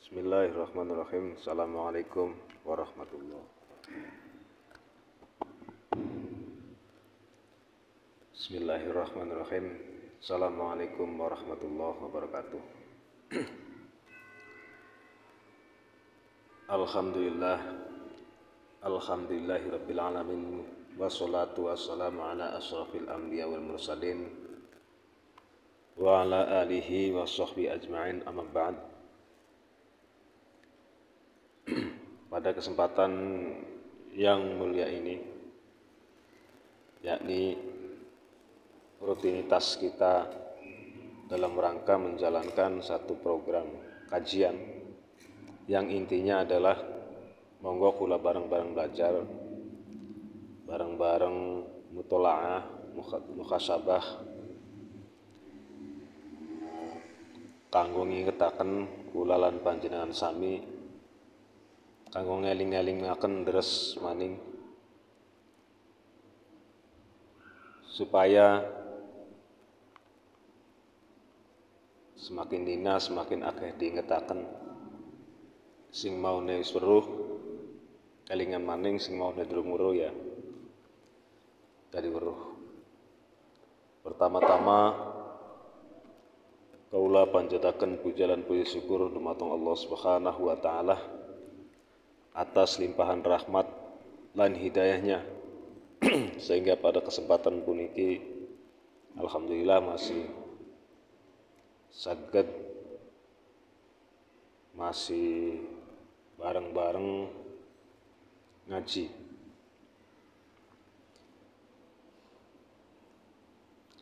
Bismillahirrahmanirrahim. Assalamualaikum warahmatullahi. Bismillahirrahmanirrahim. Assalamualaikum warahmatullahi wabarakatuh. Alhamdulillah. Alhamdulillahirabbil alamin. Wassalatu wassalamu ala asyrafil anbiya wal mursalin wa ala alihi wa sahbihi ajma'in, amma ba'd. Pada kesempatan yang mulia ini, yakni rutinitas kita dalam rangka menjalankan satu program kajian yang intinya adalah monggo kula bareng-bareng belajar, bareng-bareng mutola'ah, mukhasabah, kanggo ngingetaken kula lan panjenengan sami kanggo ngeling-elingaken deres maning supaya semakin dina semakin akeh diingetaken sing maune wis weruh kelingan maning, sing maune durung weruh ya dari weruh. Pertama-tama kaula panjataken puja lan puji syukur dumateng Allah Subhanahu wa taala atas limpahan rahmat lan hidayahnya sehingga pada kesempatan puniki alhamdulillah masih saged masih bareng-bareng ngaji.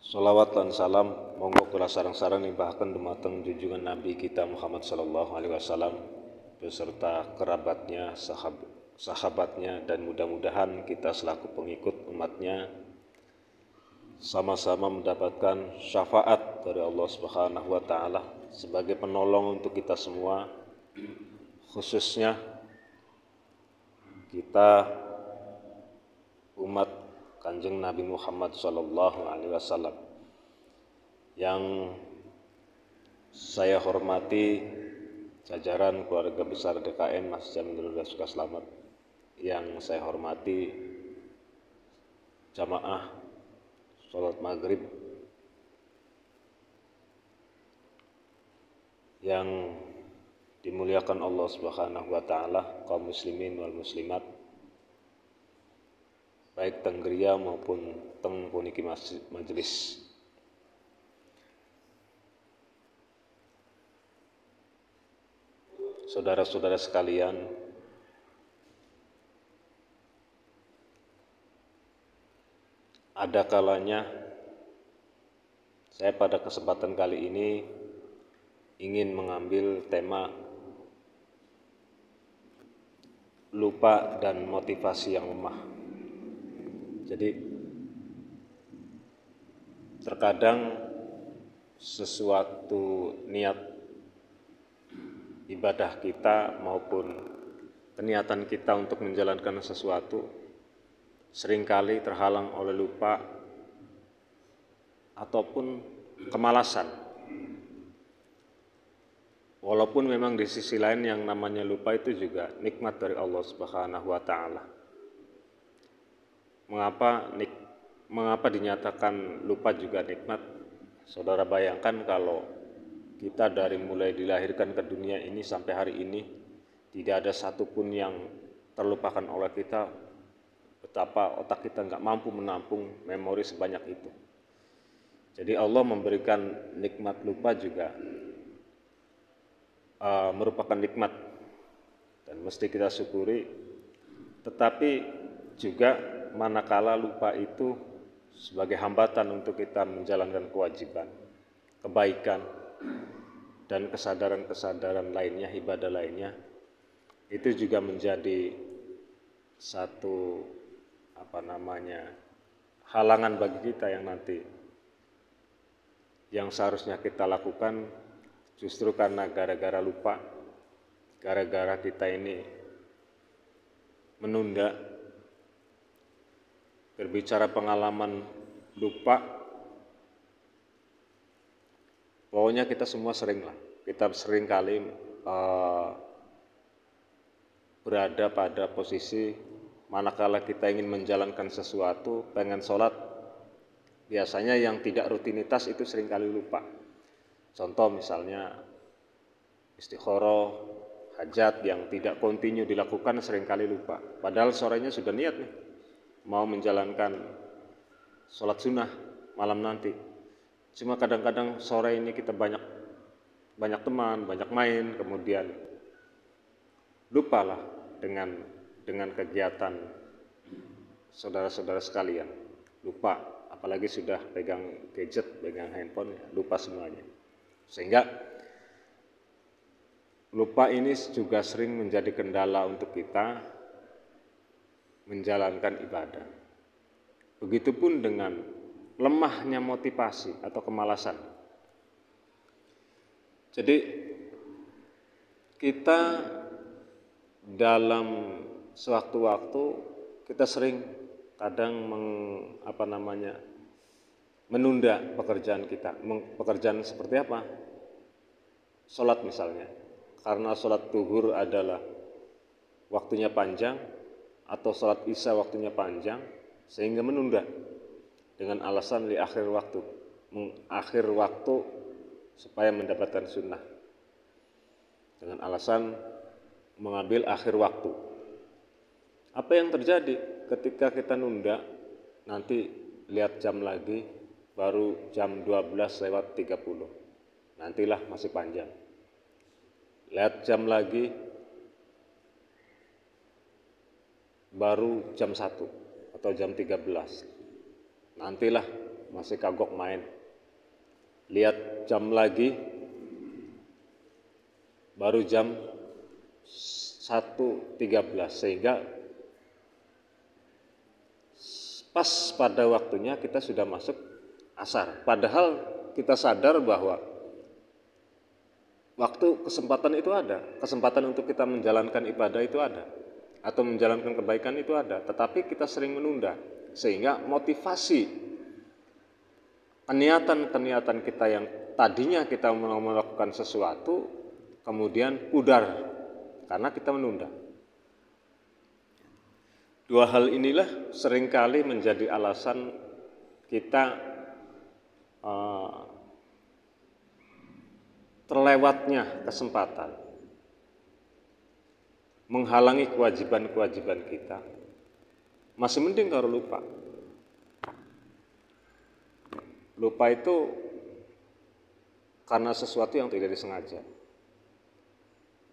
Sholawat lan salam monggo kula sareng-sareng limpahaken dumateng junjungan Nabi kita Muhammad sallallahu alaihi wasallam beserta kerabatnya, sahabatnya, dan mudah-mudahan kita selaku pengikut umatnya sama-sama mendapatkan syafaat dari Allah Subhanahu wa taala sebagai penolong untuk kita semua, khususnya kita umat Kanjeng Nabi Muhammad sallallahu alaihi wasallam. Yang saya hormati jajaran keluarga besar DKM Masjid Jami Nurul Huda Suka Selamat, yang saya hormati jamaah sholat maghrib yang dimuliakan Allah Subhanahu wa taala, kaum muslimin wal muslimat baik teng griya maupun teng puniki majelis. Saudara-saudara sekalian, ada kalanya saya pada kesempatan kali ini ingin mengambil tema lupa dan motivasi yang lemah. Jadi terkadang sesuatu niat ibadah kita maupun niatan kita untuk menjalankan sesuatu seringkali terhalang oleh lupa ataupun kemalasan. Walaupun memang di sisi lain yang namanya lupa itu juga nikmat dari Allah Subhanahu wa taala. Mengapa dinyatakan lupa juga nikmat? Saudara bayangkan kalau kita dari mulai dilahirkan ke dunia ini sampai hari ini tidak ada satupun yang terlupakan oleh kita, betapa otak kita nggak mampu menampung memori sebanyak itu. Jadi Allah memberikan nikmat lupa juga merupakan nikmat dan mesti kita syukuri. Tetapi juga manakala lupa itu sebagai hambatan untuk kita menjalankan kewajiban, kebaikan, dan kesadaran-kesadaran lainnya, ibadah lainnya, itu juga menjadi satu halangan bagi kita yang nanti yang seharusnya kita lakukan justru karena gara-gara lupa, gara-gara kita ini menunda. Berbicara pengalaman lupa, pokoknya kita semua sering kali eh, berada pada posisi manakala kita ingin menjalankan sesuatu, pengen sholat, biasanya yang tidak rutinitas itu seringkali lupa. Contoh misalnya istikharah, hajat yang tidak kontinu dilakukan seringkali lupa. Padahal sorenya sudah niat nih, mau menjalankan sholat sunnah malam nanti. Cuma kadang-kadang sore ini kita banyak teman, banyak main, kemudian lupalah dengan kegiatan saudara-saudara sekalian. Lupa, apalagi sudah pegang gadget, pegang handphone, lupa semuanya. Sehingga lupa ini juga sering menjadi kendala untuk kita menjalankan ibadah. Begitupun dengan lemahnya motivasi atau kemalasan. Jadi kita dalam sewaktu-waktu kita sering kadang menunda pekerjaan kita. Pekerjaan seperti apa? Sholat misalnya. Karena sholat zuhur adalah waktunya panjang atau sholat isya waktunya panjang, sehingga menunda dengan alasan mengakhir waktu supaya mendapatkan sunnah, dengan alasan mengambil akhir waktu. Apa yang terjadi ketika kita nunda? Nanti lihat jam lagi, baru jam 12:30, nantilah masih panjang. Lihat jam lagi, baru jam 1 atau jam 13, nantilah masih kagok main. Lihat jam lagi, baru jam 1:13, sehingga pas pada waktunya kita sudah masuk asar. Padahal kita sadar bahwa waktu kesempatan itu ada, kesempatan untuk kita menjalankan ibadah itu ada, atau menjalankan kebaikan itu ada, tetapi kita sering menunda, sehingga motivasi keniatan kita yang tadinya kita mau melakukan sesuatu kemudian pudar karena kita menunda. Dua hal inilah seringkali menjadi alasan kita terlewatnya kesempatan, menghalangi kewajiban-kewajiban kita. Masih mending kalau lupa. Lupa itu karena sesuatu yang tidak disengaja.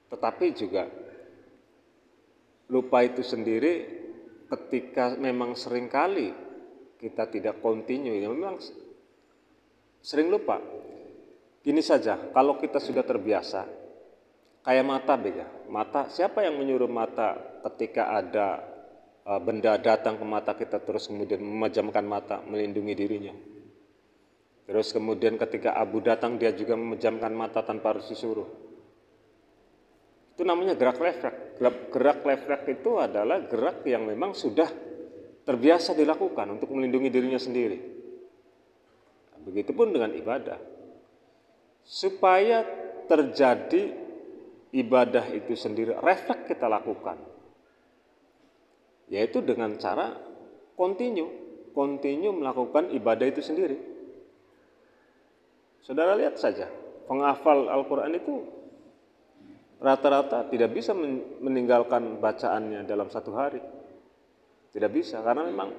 Tetapi juga lupa itu sendiri ketika memang seringkali kita tidak kontinu, ya memang sering lupa. Gini saja, kalau kita sudah terbiasa, kayak mata beda. Mata, siapa yang menyuruh mata ketika ada benda datang ke mata kita terus kemudian memejamkan mata, melindungi dirinya? Terus kemudian ketika abu datang dia juga memejamkan mata tanpa harus disuruh. Itu namanya gerak refleks. Gerak refleks itu adalah gerak yang memang sudah terbiasa dilakukan untuk melindungi dirinya sendiri. Begitupun dengan ibadah. Supaya terjadi ibadah itu sendiri, refleks kita lakukan, yaitu dengan cara kontinu melakukan ibadah itu sendiri. Saudara lihat saja, penghafal Al-Quran itu rata-rata tidak bisa meninggalkan bacaannya dalam satu hari. Tidak bisa, karena memang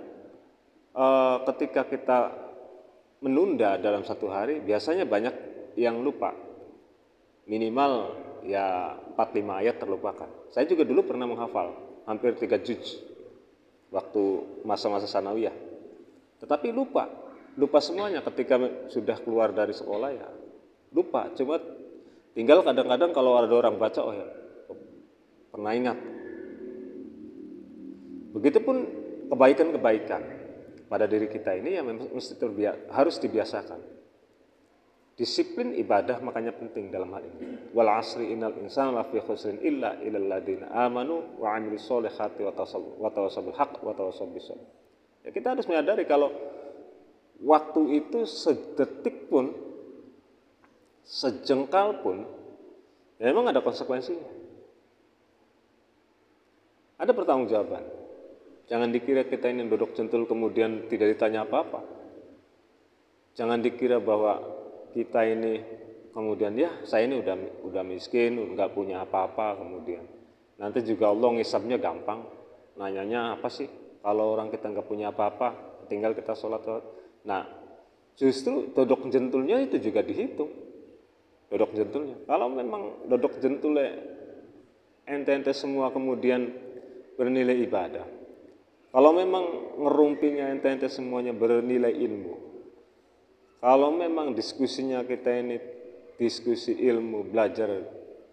ketika kita menunda dalam satu hari, biasanya banyak yang lupa. Minimal ya 4-5 ayat terlupakan. Saya juga dulu pernah menghafal hampir 3 juz waktu masa-masa sanawiyah. Tetapi lupa semuanya ketika sudah keluar dari sekolah, ya lupa. Cuma tinggal kadang-kadang kalau ada orang baca, oh ya pernah ingat. Begitupun kebaikan-kebaikan pada diri kita ini yang mesti harus dibiasakan. Disiplin ibadah makanya penting dalam hal ini. Wal asri innal insana lafi khusrin illa illal ladzina amanu wa 'amilus sholihati wa tawassaw bil haqq wa tawassaw bis sabr. Ya, kita harus menyadari kalau waktu itu sedetik pun, sejengkal pun, Ya memang ada konsekuensinya. Ada pertanggungjawaban. Jangan dikira kita ini duduk centul kemudian tidak ditanya apa-apa. Jangan dikira bahwa kita ini kemudian ya saya ini udah miskin, nggak punya apa-apa, kemudian nanti juga Allah ngisabnya gampang. Nanyanya apa sih? Kalau orang kita nggak punya apa-apa, tinggal kita sholat. Nah, justru dodok jentulnya itu juga dihitung. Dodok jentulnya. Kalau memang dodok jentulnya ente-ente semua kemudian bernilai ibadah. Kalau memang ngerumpinya ente-ente semuanya bernilai ilmu. Kalau memang diskusinya kita ini diskusi ilmu, belajar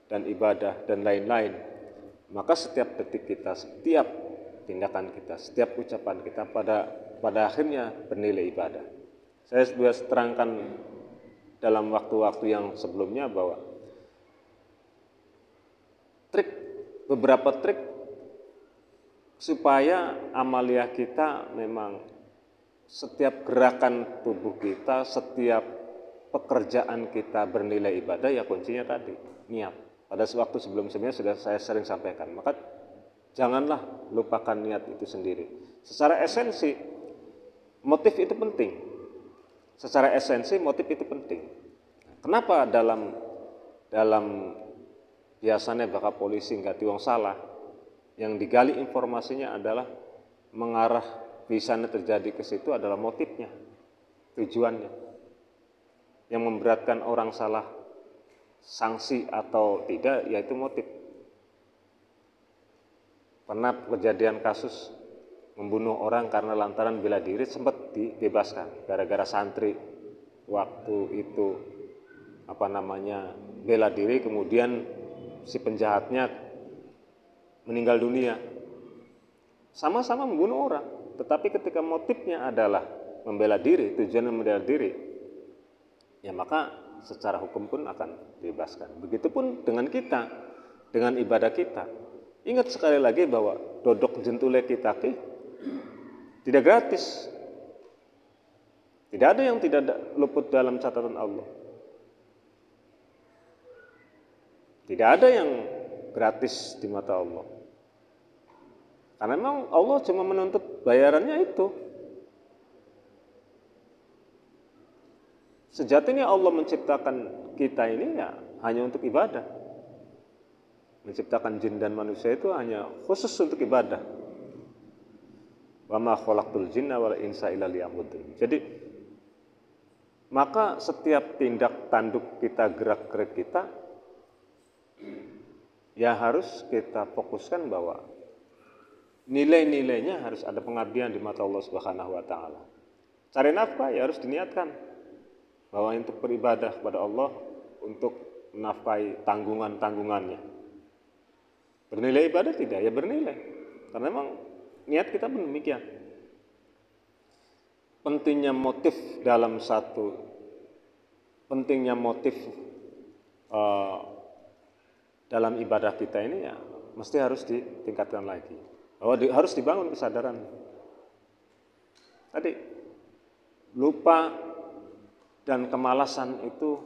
dan ibadah dan lain-lain, maka setiap detik kita, setiap tindakan kita, setiap ucapan kita pada akhirnya bernilai ibadah. Saya sudah terangkan dalam waktu-waktu yang sebelumnya bahwa beberapa trik supaya amalia kita memang setiap gerakan tubuh kita, setiap pekerjaan kita bernilai ibadah, ya kuncinya tadi, niat. Pada waktu sebelum-sebelumnya sudah saya sering sampaikan, maka janganlah lupakan niat itu sendiri. Secara esensi, motif itu penting. Secara esensi, motif itu penting. Kenapa dalam biasanya bakal polisi nggak tiwong salah, yang digali informasinya adalah mengarah bisanya terjadi ke situ adalah motifnya, tujuannya. Yang memberatkan orang salah sanksi atau tidak, yaitu motif. Pernah kejadian kasus membunuh orang karena lantaran bela diri, sempat dibebaskan gara-gara santri waktu itu bela diri, kemudian si penjahatnya meninggal dunia. Sama-sama membunuh orang, tetapi ketika motifnya adalah membela diri, tujuannya membela diri, ya maka secara hukum pun akan dibebaskan. Begitupun dengan kita, dengan ibadah kita. Ingat sekali lagi bahwa dodok jentule kita tidak gratis. Tidak ada yang tidak luput dalam catatan Allah. Tidak ada yang gratis di mata Allah. Karena memang Allah cuma menuntut bayarannya itu. Sejatinya Allah menciptakan kita ini ya hanya untuk ibadah. Menciptakan jin dan manusia itu hanya khusus untuk ibadah. Wa ma khalaqtul jinna wal insa illa liya'budun. Jadi maka setiap tindak tanduk kita, gerak-gerik kita, ya harus kita fokuskan bahwa nilai-nilainya harus ada pengabdian di mata Allah Subhanahu wa taala. Cari nafkah ya harus diniatkan bahwa untuk beribadah kepada Allah, untuk menafkahi tanggungan-tanggungannya. Bernilai ibadah tidak? Ya bernilai. Karena memang niat kita pun demikian. Pentingnya motif dalam ibadah kita ini ya mesti harus ditingkatkan lagi. Bahwa harus dibangun kesadaran. Tadi lupa dan kemalasan itu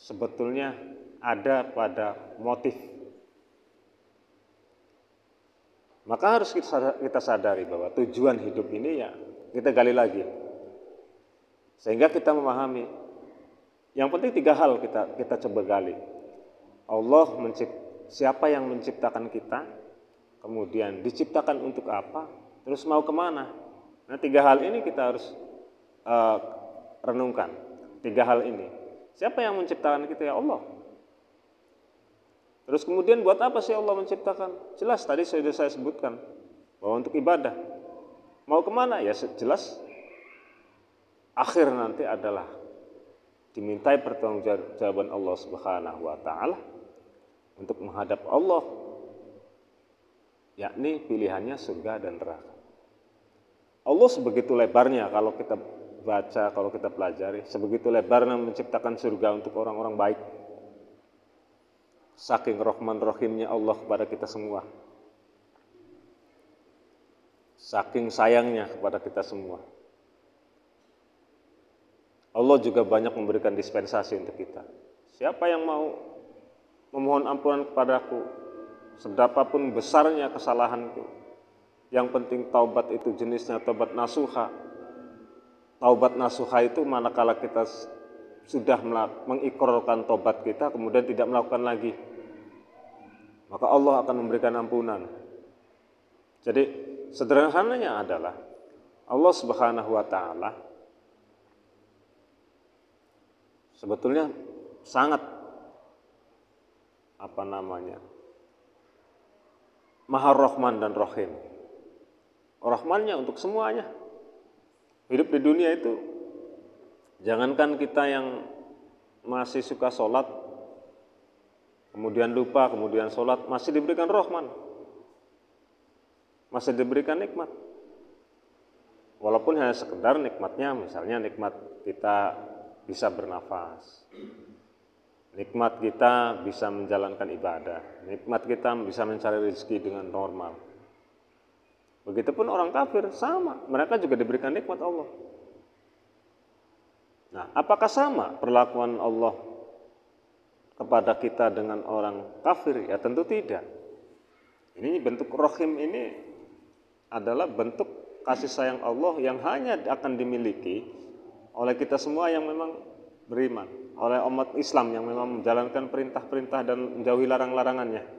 sebetulnya ada pada motif. Maka harus kita sadari bahwa tujuan hidup ini ya kita gali lagi. Sehingga kita memahami. Yang penting 3 hal kita coba gali. Siapa yang menciptakan kita, kemudian diciptakan untuk apa, terus mau kemana. Nah 3 hal ini kita harus renungkan. 3 hal ini. Siapa yang menciptakan kita? Ya Allah. Terus kemudian buat apa sih Allah menciptakan? Jelas tadi sudah saya sebutkan bahwa untuk ibadah. Mau kemana? Ya jelas akhir nanti adalah dimintai pertanggungjawaban Allah Subhanahu wa taala untuk menghadap Allah, yakni pilihannya surga dan neraka. Allah sebegitu lebarnya kalau kita baca, kalau kita pelajari, sebegitu lebarnya menciptakan surga untuk orang-orang baik. Saking Rahman Rahimnya Allah kepada kita semua. Saking sayangnya kepada kita semua. Allah juga banyak memberikan dispensasi untuk kita. Siapa yang mau memohon ampunan kepadaku, sedapapun besarnya kesalahanku. Yang penting taubat itu jenisnya taubat nasuha. Taubat nasuha itu manakala kita sudah mengikrarkan taubat kita, kemudian tidak melakukan lagi, maka Allah akan memberikan ampunan. Jadi sederhananya adalah Allah Subhanahu wa taala sebetulnya sangat Maha Rahman dan Rahim. Rahmannya untuk semuanya. Hidup di dunia itu, jangankan kita yang masih suka sholat, kemudian lupa, kemudian sholat, masih diberikan Rahman, masih diberikan nikmat. Walaupun hanya sekedar nikmatnya, misalnya nikmat kita bisa bernafas, nikmat kita bisa menjalankan ibadah, nikmat kita bisa mencari rezeki dengan normal. Begitupun orang kafir, sama, mereka juga diberikan nikmat Allah. Nah, apakah sama perlakuan Allah kepada kita dengan orang kafir? Ya tentu tidak. Ini bentuk rahim, ini adalah bentuk kasih sayang Allah yang hanya akan dimiliki oleh kita semua yang memang beriman, oleh umat Islam yang memang menjalankan perintah-perintah dan menjauhi larang-larangannya.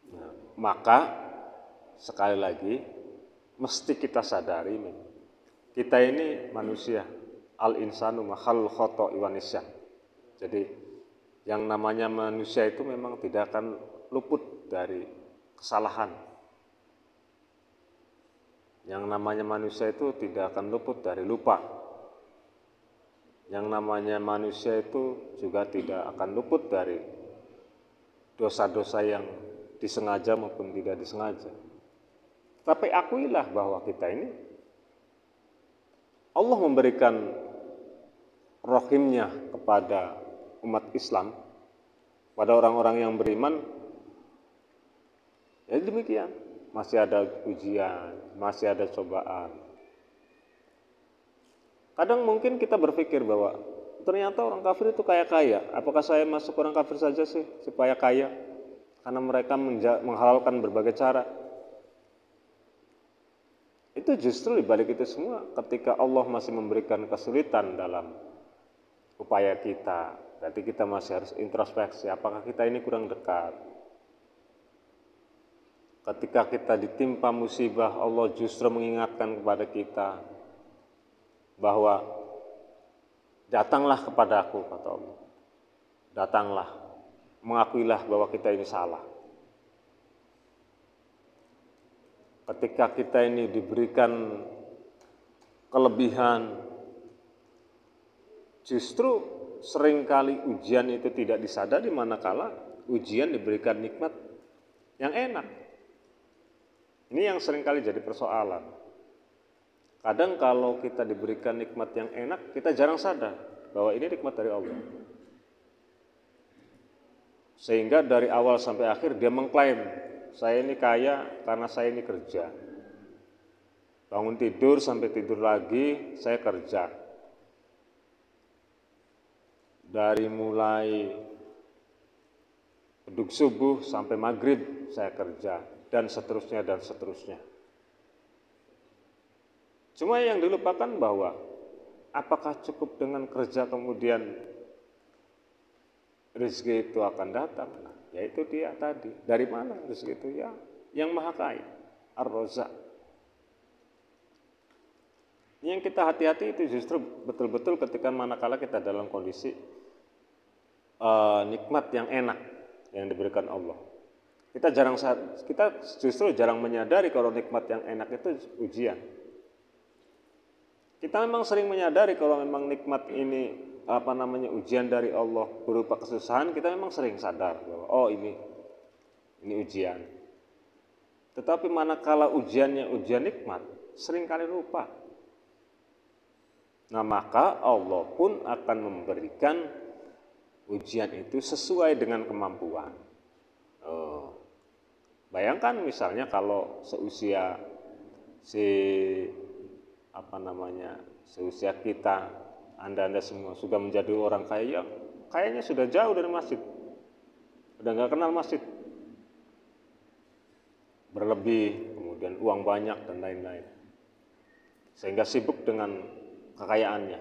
Nah, maka sekali lagi mesti kita sadari, kita ini manusia, al-insanu mahal khoto iwanisya. Jadi yang namanya manusia itu memang tidak akan luput dari kesalahan. Yang namanya manusia itu tidak akan luput dari lupa. Yang namanya manusia itu juga tidak akan luput dari dosa-dosa yang disengaja maupun tidak disengaja. Tapi akuilah bahwa kita ini Allah memberikan rahimnya kepada umat Islam, pada orang-orang yang beriman. Ya demikian, masih ada ujian, masih ada cobaan. Kadang mungkin kita berpikir bahwa ternyata orang kafir itu kaya-kaya. Apakah saya masuk orang kafir saja sih supaya kaya? Karena mereka menghalalkan berbagai cara. Itu justru dibalik itu semua, ketika Allah masih memberikan kesulitan dalam upaya kita, berarti kita masih harus introspeksi, apakah kita ini kurang dekat. Ketika kita ditimpa musibah, Allah justru mengingatkan kepada kita bahwa datanglah kepada aku, kata Allah. Datanglah, mengakuilah bahwa kita ini salah. Ketika kita ini diberikan kelebihan, justru seringkali ujian itu tidak disadari manakala ujian diberikan nikmat yang enak. Ini yang seringkali jadi persoalan. Kadang kalau kita diberikan nikmat yang enak, kita jarang sadar bahwa ini nikmat dari Allah. Sehingga dari awal sampai akhir dia mengklaim, saya ini kaya karena saya ini kerja. Bangun tidur sampai tidur lagi, saya kerja. Dari mulai beduk subuh sampai maghrib saya kerja, dan seterusnya dan seterusnya. Cuma yang dilupakan bahwa apakah cukup dengan kerja kemudian rezeki itu akan datang? Yaitu dia tadi. Dari mana rezeki itu? Ya, yang Maha Kaya, Ar-Razzaq. Yang kita hati-hati itu justru betul-betul ketika manakala kita dalam kondisi nikmat yang enak yang diberikan Allah. Kita justru jarang menyadari kalau nikmat yang enak itu ujian. Kita memang sering menyadari kalau memang nikmat ini ujian dari Allah berupa kesusahan, kita memang sering sadar bahwa oh ini ujian. Tetapi manakala ujiannya ujian nikmat, seringkali lupa. Nah, maka Allah pun akan memberikan ujian itu sesuai dengan kemampuan. Bayangkan misalnya kalau seusia kita Anda semua sudah menjadi orang kaya, kayaknya sudah jauh dari masjid, udah nggak kenal masjid, berlebih, kemudian uang banyak dan lain-lain, sehingga sibuk dengan kekayaannya,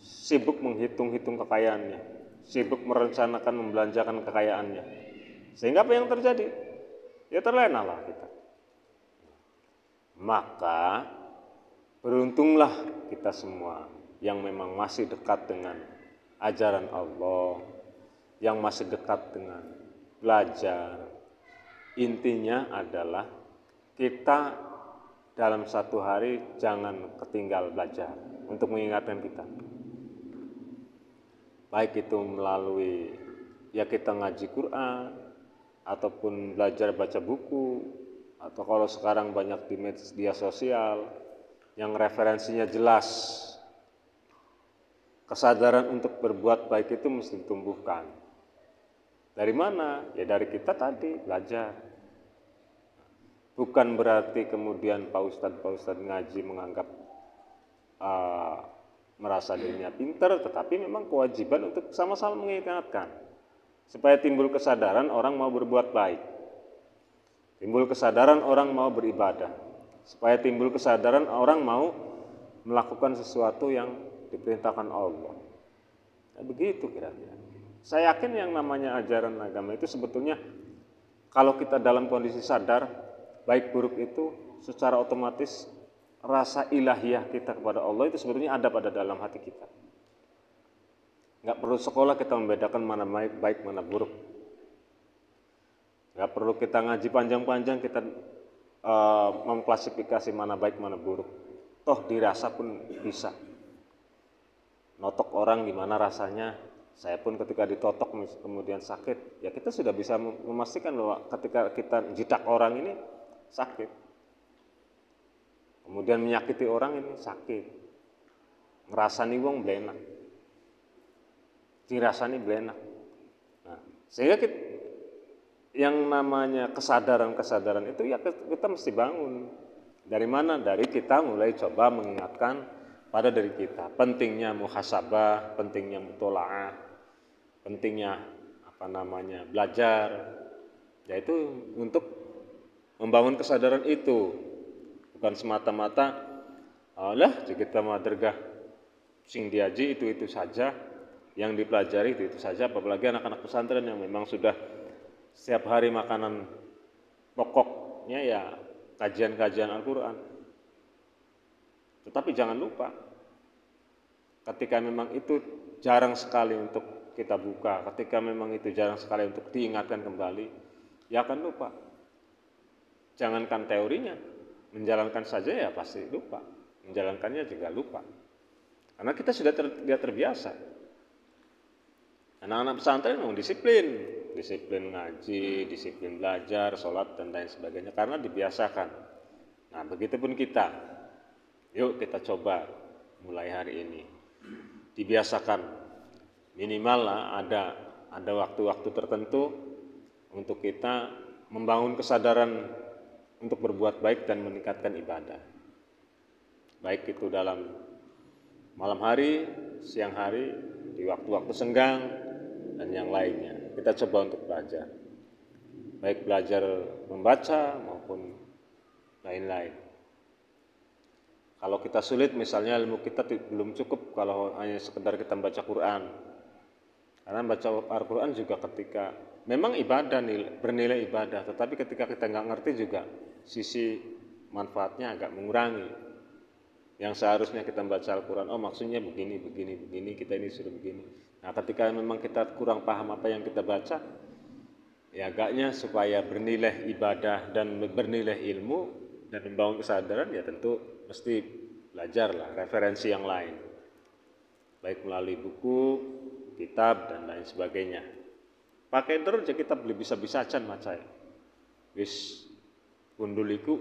sibuk menghitung-hitung kekayaannya, sibuk merencanakan membelanjakan kekayaannya, sehingga apa yang terjadi? Ya terlena lah kita. Maka beruntunglah kita semua yang memang masih dekat dengan ajaran Allah, yang masih dekat dengan belajar. Intinya adalah kita dalam satu hari jangan ketinggal belajar untuk mengingatkan kita. Baik itu melalui ya kita ngaji Quran, ataupun belajar baca buku, atau kalau sekarang banyak di media sosial yang referensinya jelas. Kesadaran untuk berbuat baik itu mesti ditumbuhkan. Dari mana? Ya dari kita tadi, belajar. Bukan berarti kemudian Pak Ustadz ngaji menganggap merasa dirinya pintar, tetapi memang kewajiban untuk sama-sama mengingatkan. Supaya timbul kesadaran orang mau berbuat baik. Timbul kesadaran orang mau beribadah. Supaya timbul kesadaran orang mau melakukan sesuatu yang diperintahkan Allah. Nah, begitu kira-kira. Saya yakin yang namanya ajaran agama itu sebetulnya kalau kita dalam kondisi sadar, baik buruk itu secara otomatis rasa ilahiyah kita kepada Allah itu sebetulnya ada pada dalam hati kita. Nggak perlu sekolah kita membedakan mana baik, mana buruk. Nggak perlu kita ngaji panjang-panjang kita mengklasifikasi mana baik, mana buruk. Toh dirasa pun bisa. Notok orang gimana rasanya, saya pun ketika ditotok kemudian sakit, ya kita sudah bisa memastikan bahwa ketika kita jidak orang ini sakit. Kemudian menyakiti orang ini sakit. Ngerasani wong blenak. Dirasani blenak. Nah, sehingga yang namanya kesadaran itu ya kita mesti bangun. Dari mana? Dari kita mulai coba mengingatkan pada diri kita. Pentingnya muhasabah, pentingnya mutola'ah, pentingnya belajar. Yaitu untuk membangun kesadaran itu. Bukan semata-mata kita madragah sing diaji itu saja, yang dipelajari itu saja, apalagi anak-anak pesantren yang memang sudah setiap hari makanan pokoknya ya kajian-kajian Al-Quran. Tetapi jangan lupa, ketika memang itu jarang sekali untuk kita buka, ketika memang itu jarang sekali untuk diingatkan kembali, ya akan lupa. Jangankan teorinya, menjalankan saja ya pasti lupa, menjalankannya juga lupa. Karena kita sudah terbiasa. Anak-anak pesantren memang disiplin ngaji, disiplin belajar, sholat dan lain sebagainya karena dibiasakan. Nah, begitupun kita. Yuk kita coba mulai hari ini. Dibiasakan minimal lah ada waktu-waktu tertentu untuk kita membangun kesadaran untuk berbuat baik dan meningkatkan ibadah. Baik itu dalam malam hari, siang hari, di waktu-waktu senggang, dan yang lainnya. Kita coba untuk belajar. Baik belajar membaca maupun lain-lain. Kalau kita sulit, misalnya ilmu kita belum cukup kalau hanya sekedar kita membaca Quran. Karena membaca Al-Quran juga ketika memang ibadah, bernilai ibadah, tetapi ketika kita nggak ngerti juga sisi manfaatnya agak mengurangi. Yang seharusnya kita membaca Al-Quran, maksudnya begini, kita ini sudah begini. Nah, ketika memang kita kurang paham apa yang kita baca, ya agaknya supaya bernilai ibadah dan bernilai ilmu dan membangun kesadaran, ya tentu mesti belajarlah referensi yang lain. Baik melalui buku, kitab, dan lain sebagainya. Pakai terus aja kita beli bisa-bisa aja maca. Wis punduliku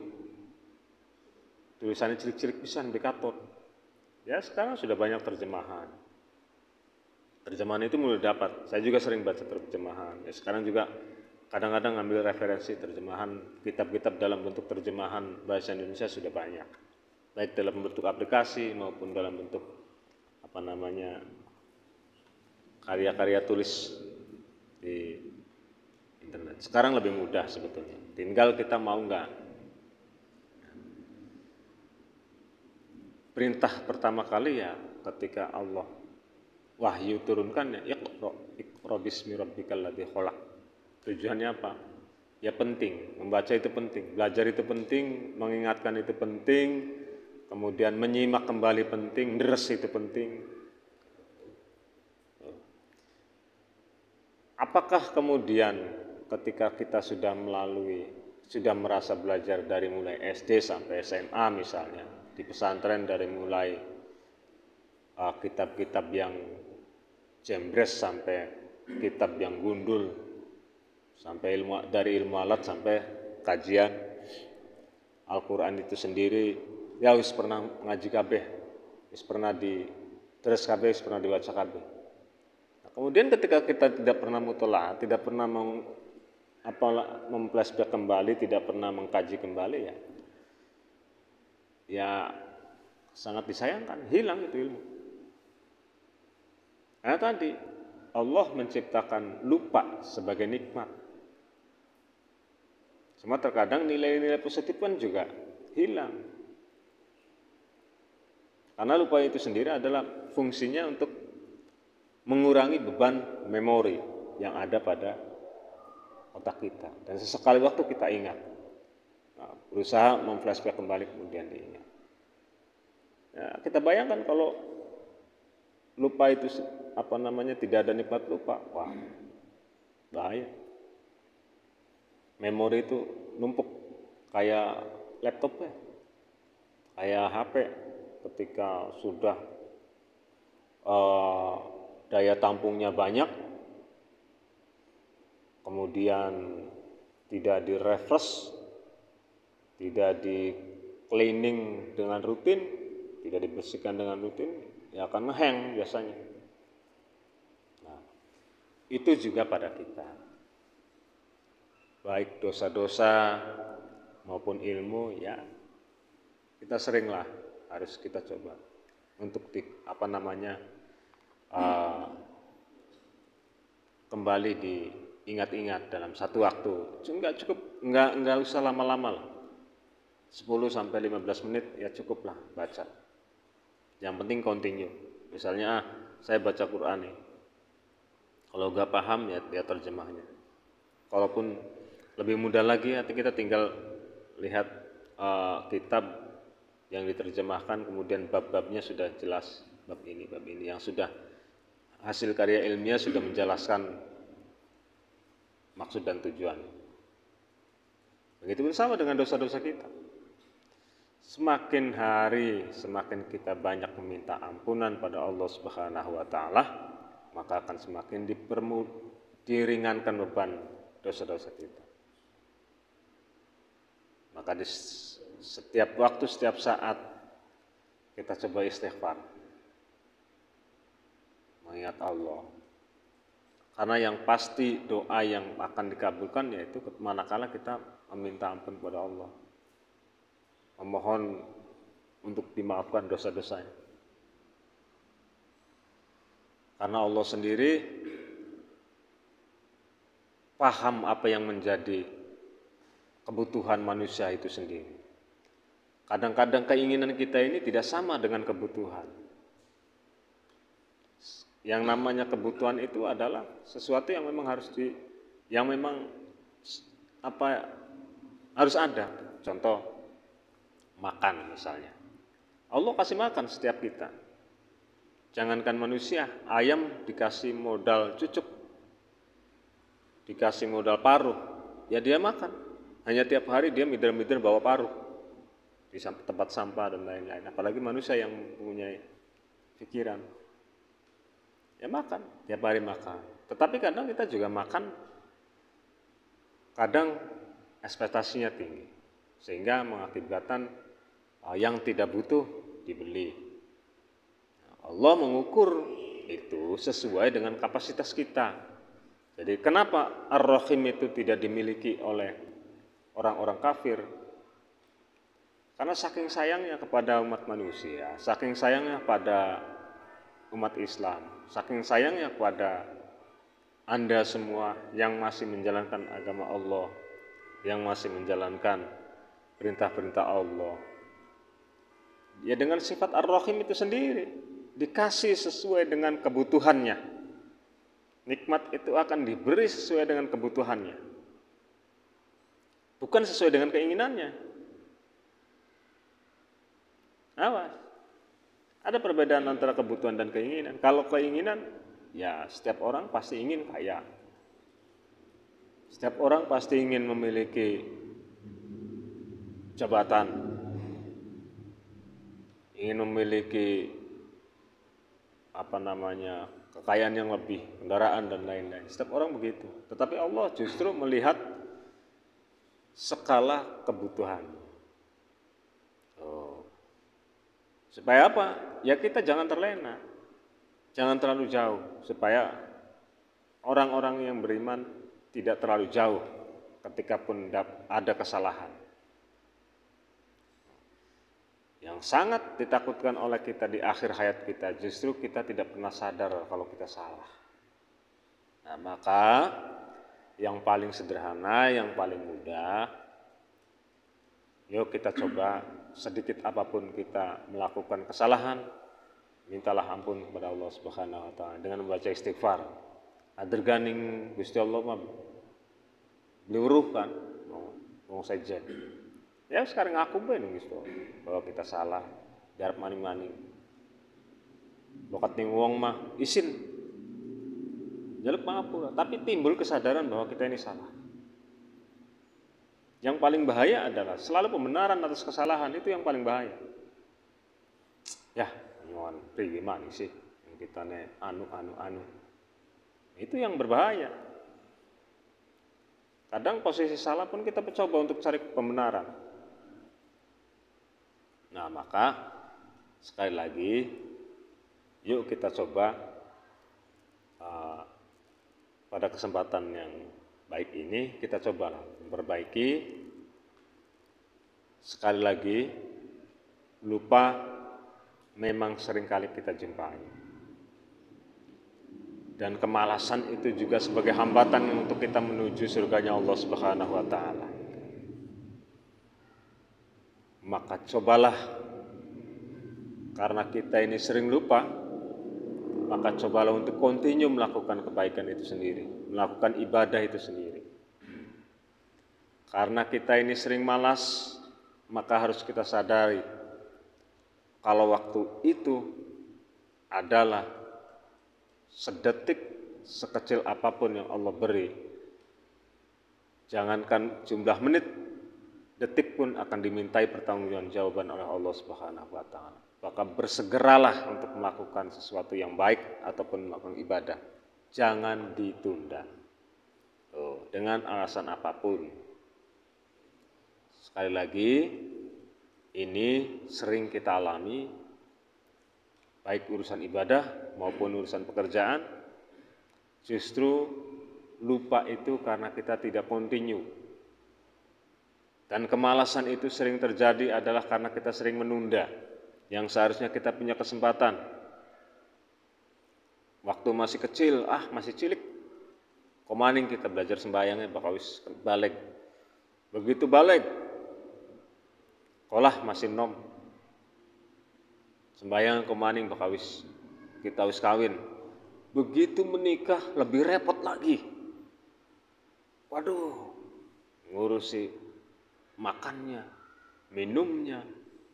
tulisannya cilik-cilik pisan bekaton. Ya sekarang sudah banyak terjemahan. Terjemahan itu mulai dapat. Saya juga sering baca terjemahan. Ya, sekarang juga kadang-kadang ngambil referensi terjemahan kitab-kitab dalam bentuk terjemahan bahasa Indonesia sudah banyak. Baik dalam bentuk aplikasi maupun dalam bentuk karya-karya tulis di internet. Sekarang lebih mudah sebetulnya, tinggal kita mau nggak. Perintah pertama kali ya ketika Allah wahyu turunkan ya Iqra bismi rabbikal ladzi khalaq. Tujuannya apa? Ya penting, membaca itu penting, belajar itu penting, mengingatkan itu penting, kemudian menyimak kembali penting, deres itu penting. Apakah kemudian ketika kita sudah merasa belajar dari mulai SD sampai SMA misalnya, di pesantren dari mulai kitab-kitab yang jembres sampai kitab yang gundul, sampai dari ilmu alat sampai kajian Al-Quran itu sendiri, ya wis pernah ngaji kabeh, wis pernah diterus kabeh, wis pernah dibaca kabeh. Nah, kemudian ketika kita tidak pernah mutola'ah, tidak pernah memflashback kembali, tidak pernah mengkaji kembali, ya sangat disayangkan, hilang itu ilmu. Karena tadi Allah menciptakan lupa sebagai nikmat. Cuma terkadang nilai-nilai positif kan juga hilang. Karena lupa itu sendiri adalah fungsinya untuk mengurangi beban memori yang ada pada otak kita. Dan sesekali waktu kita ingat. Nah, berusaha memflashback kembali kemudian diingat. Ya, kita bayangkan kalau lupa itu tidak ada nikmat lupa, wah bahaya. Memori itu numpuk kayak laptop ya, kayak HP. Ketika sudah daya tampungnya banyak, kemudian tidak di-refresh, tidak di-cleaning dengan rutin, tidak dibersihkan dengan rutin, ya akan nge-hang biasanya. Nah, itu juga pada kita. Baik dosa-dosa maupun ilmu, ya kita seringlah harus kita coba untuk kembali diingat-ingat dalam satu waktu. Enggak usah lama-lama lah. 10-15 menit ya cukuplah baca. Yang penting continue. Misalnya saya baca Quran nih. Kalau enggak paham ya terjemahnya. Kalaupun lebih mudah lagi, kita tinggal lihat kitab yang diterjemahkan, kemudian bab-babnya sudah jelas, bab ini yang sudah hasil karya ilmiah sudah menjelaskan maksud dan tujuan. Begitu sama dengan dosa-dosa kita. Semakin hari semakin kita banyak meminta ampunan pada Allah Subhanahu wa taala, maka akan semakin diringankan beban dosa-dosa kita. Maka di setiap waktu, setiap saat kita coba istighfar, mengingat Allah. Karena yang pasti doa yang akan dikabulkan yaitu manakala kita meminta ampun kepada Allah, memohon untuk dimaafkan dosa-dosanya. Karena Allah sendiri paham apa yang menjadi kebutuhan manusia itu sendiri. Kadang-kadang keinginan kita ini tidak sama dengan kebutuhan. Yang namanya kebutuhan itu adalah sesuatu yang memang harus harus ada. Contoh makan misalnya. Allah kasih makan setiap kita. Jangankan manusia, ayam dikasih modal cucuk, dikasih modal paruh, ya dia makan. Hanya tiap hari dia mider-mider bawa paruh di tempat sampah dan lain-lain. Apalagi manusia yang mempunyai pikiran, ya makan, tiap hari makan. Tetapi kadang kita juga makan, kadang ekspektasinya tinggi, sehingga mengakibatkan yang tidak butuh dibeli. Allah mengukur itu sesuai dengan kapasitas kita. Jadi kenapa Ar-Rahim itu tidak dimiliki oleh orang-orang kafir? Karena saking sayangnya kepada umat manusia, saking sayangnya pada umat Islam, saking sayangnya kepada Anda semua yang masih menjalankan agama Allah, yang masih menjalankan perintah-perintah Allah. Ya dengan sifat Ar-Rahim itu sendiri, dikasih sesuai dengan kebutuhannya. Nikmat itu akan diberi sesuai dengan kebutuhannya, bukan sesuai dengan keinginannya. Awas, ada perbedaan antara kebutuhan dan keinginan. Kalau keinginan, ya setiap orang pasti ingin kaya. Setiap orang pasti ingin memiliki jabatan, ingin memiliki kekayaan yang lebih, kendaraan dan lain-lain. Setiap orang begitu. Tetapi Allah justru melihat skala kebutuhan. Supaya apa? Ya kita jangan terlena, jangan terlalu jauh, supaya orang-orang yang beriman tidak terlalu jauh ketika pun ada kesalahan. Yang sangat ditakutkan oleh kita di akhir hayat kita, justru kita tidak pernah sadar kalau kita salah. Nah, maka yang paling sederhana, yang paling mudah, yuk kita coba sedikit apapun kita melakukan kesalahan, mintalah ampun kepada Allah Subhanahu wa taala dengan membaca istighfar. Aderganing Gusti Allah mah bliwuruh kan, wong sejen. Ya sekarang aku bener gitu bahwa kita salah, jarap maning-maning. Bokat ning wong mah isin jaluk maafura, tapi timbul kesadaran bahwa kita ini salah. Yang paling bahaya adalah selalu pembenaran atas kesalahan, itu yang paling bahaya. Ya, nyuwun priye maning sih yang kita ne anu. Itu yang berbahaya. Kadang posisi salah pun kita mencoba untuk cari pembenaran. Nah, maka sekali lagi yuk kita coba pada kesempatan yang baik ini kita coba memperbaiki. Sekali lagi, lupa memang seringkali kita jumpai, dan kemalasan itu juga sebagai hambatan untuk kita menuju surganya Allah Subhanahu wa taala. Maka cobalah, karena kita ini sering lupa, maka cobalah untuk continue melakukan kebaikan itu sendiri, melakukan ibadah itu sendiri. Karena kita ini sering malas, maka harus kita sadari kalau waktu itu adalah sedetik, sekecil apapun yang Allah beri. Jangankan jumlah menit, detik pun akan dimintai pertanggungjawaban oleh Allah Subhanahu wa taala. Maka bersegeralah untuk melakukan sesuatu yang baik ataupun melakukan ibadah. Jangan ditunda. Dengan alasan apapun. Sekali lagi, ini sering kita alami, baik urusan ibadah maupun urusan pekerjaan. Justru lupa itu karena kita tidak continue. Dan kemalasan itu sering terjadi adalah karena kita sering menunda yang seharusnya kita punya kesempatan. Waktu masih kecil, masih cilik, komaning kita belajar sembahyangnya bakal wis balik. Begitu balik, kolah masih nom. Sembahyang komaning bakal wis kita wis kawin. Begitu menikah lebih repot lagi. Waduh, ngurusi makannya, minumnya,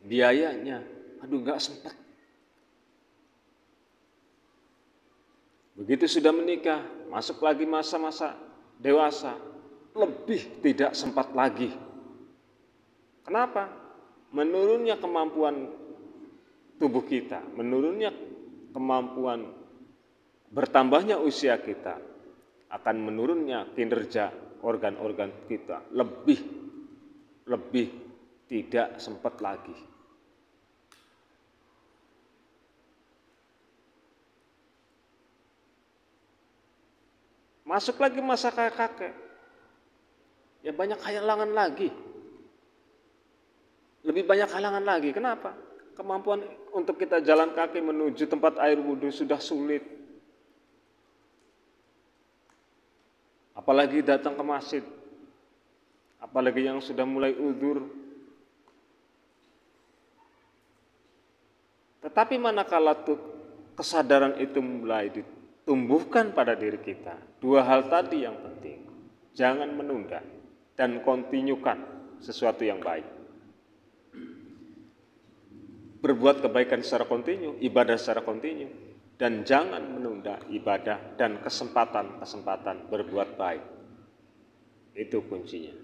biayanya, gak sempat. Begitu sudah menikah, masuk lagi masa-masa dewasa, lebih tidak sempat lagi. Kenapa? Menurunnya kemampuan tubuh kita, menurunnya kemampuan, bertambahnya usia kita, akan menurunnya kinerja organ-organ kita, lebih tidak sempat lagi. Masuk lagi masa kakek, ya banyak halangan lagi. Lebih banyak halangan lagi. Kenapa? kemampuan untuk kita jalan kaki menuju tempat air wudhu sudah sulit. Apalagi datang ke masjid. Apalagi yang sudah mulai udzur. Tetapi manakala kesadaran itu mulai ditumbuhkan pada diri kita, dua hal tadi yang penting. Jangan menunda dan kontinyukan sesuatu yang baik. Berbuat kebaikan secara kontinu, ibadah secara kontinu, dan jangan menunda ibadah dan kesempatan-kesempatan berbuat baik. Itu kuncinya.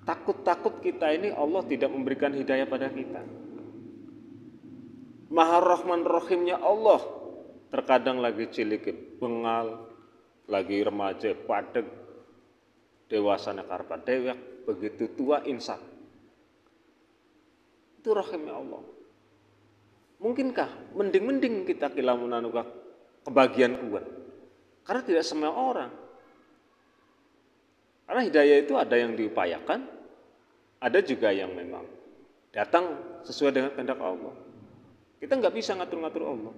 Takut-takut kita ini Allah tidak memberikan hidayah pada kita. Maha Rahman Rahimnya Allah terkadang lagi cilik, bengal, lagi remaja, padeg, dewasanya karpa dewek, begitu tua insaf. Itu rahimnya Allah. Mungkinkah mending kita kilamun anugerah kebahagiaan kuat? Karena tidak semua orang. Karena hidayah itu ada yang diupayakan, ada juga yang memang datang sesuai dengan kehendak Allah. Kita nggak bisa ngatur-ngatur Allah.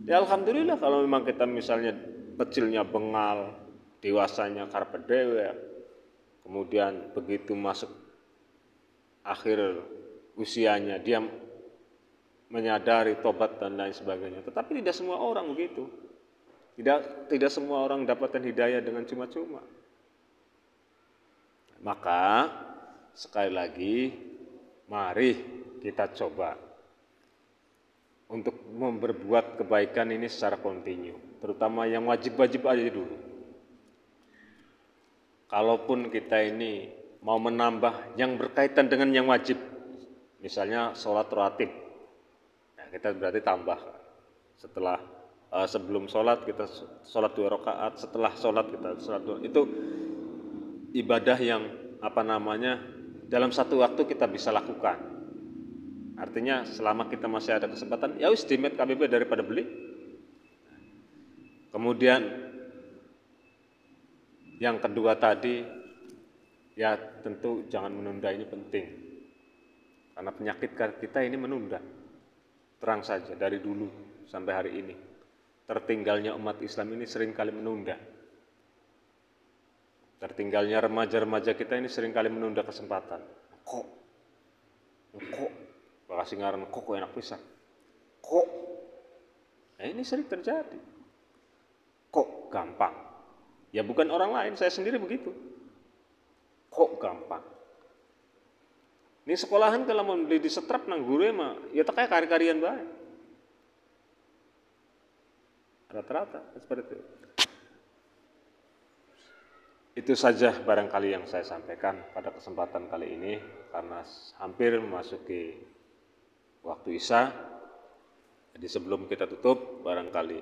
Ya alhamdulillah kalau memang kita misalnya kecilnya bengal, dewasanya karpet dewek, kemudian begitu masuk akhir usianya dia menyadari tobat dan lain sebagainya. Tetapi tidak semua orang begitu. Tidak semua orang dapatkan hidayah dengan cuma-cuma. Maka sekali lagi mari kita coba untuk memperbuat kebaikan ini secara kontinu, terutama yang wajib-wajib aja dulu. Kalaupun kita ini mau menambah yang berkaitan dengan yang wajib, misalnya sholat rawatib, nah kita berarti tambah. Setelah sebelum sholat kita sholat 2 rakaat, setelah sholat kita sholat 2. Itu ibadah yang dalam satu waktu kita bisa lakukan. Artinya selama kita masih ada kesempatan, ya wis dimet KBB daripada beli. Kemudian yang kedua tadi, ya tentu jangan menunda, ini penting. Karena penyakit kita ini menunda. Terang saja dari dulu sampai hari ini. Tertinggalnya umat Islam ini seringkali menunda. Tertinggalnya remaja-remaja kita ini seringkali menunda kesempatan. Kok bakasi ngaran kok enak pisan. Kok ini sering terjadi. Kok gampang. Ya bukan orang lain, saya sendiri begitu. Kok gampang. Ini sekolahan kalau mau beli di setrap nang guru mah ya tak kayak kari-karian bae. Rata-rata seperti itu. Itu saja barangkali yang saya sampaikan pada kesempatan kali ini, karena hampir memasuki waktu Isya. Jadi sebelum kita tutup, barangkali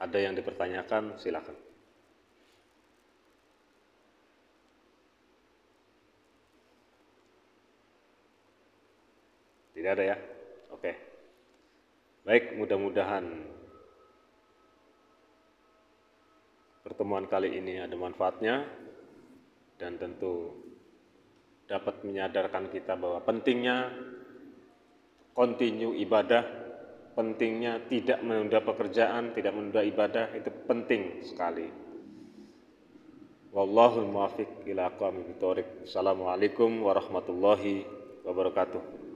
ada yang dipertanyakan, silakan. Tidak ada ya? Oke. Baik, mudah-mudahan pertemuan kali ini ada manfaatnya dan tentu dapat menyadarkan kita bahwa pentingnya kontinu ibadah, pentingnya tidak menunda pekerjaan, tidak menunda ibadah, itu penting sekali. Wallahul muwaffiq ila aqwamit thoriq. Assalamualaikum warahmatullahi wabarakatuh.